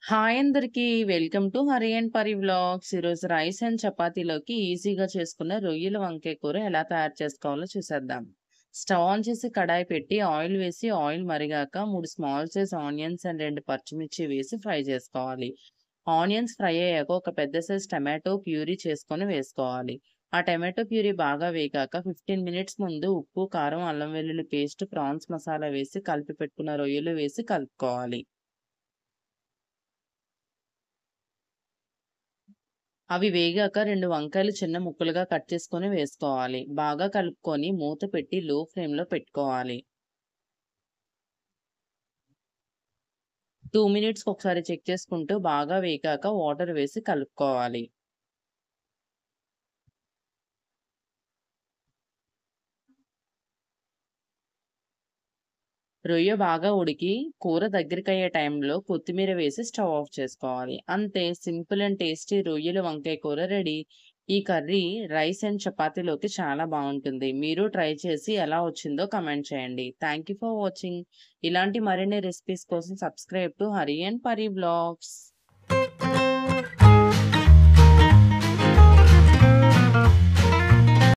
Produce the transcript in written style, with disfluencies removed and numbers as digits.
Hi అందరికీ. Welcome to Hari and పరి vlogs. ఈరోజు రైస్ అండ్ చపాతీలోకి ఈజీగా చేసుకున్న రొయ్యల వంకాయ కూర ఎలా తయారు చేసుకోవాలో చూసేద్దాం. స్టవ్ ఆన్ చేసి కడాయి పెట్టి ఆయిల్ వేసి ఆయిల్ మరిగాక 3 స్మాల్ సైజ్ ఆనియన్స్ అండ్ 2 పచ్చిమిర్చి వేసి ఫ్రై చేసుకోవాలి. ఆనియన్స్ ఫ్రై అయ్యాక ఒక పెద్ద సైజ్ టమాటో ప్యూరీ చేసుకొని వేసుకోవాలి. ఆ టమాటో ప్యూరీ బాగా వేగాక 15 మినిట్స్ ముందు ఉప్పు, కారం, అల్లం వెల్లుల్లి పేస్ట్, ప్రాన్స్ మసాలా వేసి కలిపి పెట్టుకున్న రొయ్యలు వేసి కలుపుకోవాలి. అవి వేగాక 2 వంకాయలు చిన్న ముక్కలుగా కట్ చేసుకొని వేసుకోవాలి. బాగా కలుపుకొని మూత పెట్టి లో ఫ్లేమ్‌లో పెట్టుకోవాలి. 2 మినిట్స్‌కి ఒకసారి చెక్ చేసుకుంటూ బాగా వేగాక వాటర్ వేసి కలుపుకోవాలి. రొయ్య బాగా ఉడికి కూర దగ్గరికయ్యే టైంలో కొత్తిమీర వేసి స్టవ్ ఆఫ్ చేసుకోవాలి. అంతే, సింపుల్ అండ్ టేస్టీ రొయ్యల వంకాయ కూర రెడీ. ఈ కర్రీ రైస్ అండ్ చపాతీలోకి చాలా బావుంటుంది. మీరు ట్రై చేసి ఎలా వచ్చిందో కామెంట్ చేయండి. Thank you for watching. ఇలాంటి మరిన్ని రెసిపీస్ కోసం సబ్స్క్రైబ్ టు హరి అండ్ పరి వ్లాగ్స్.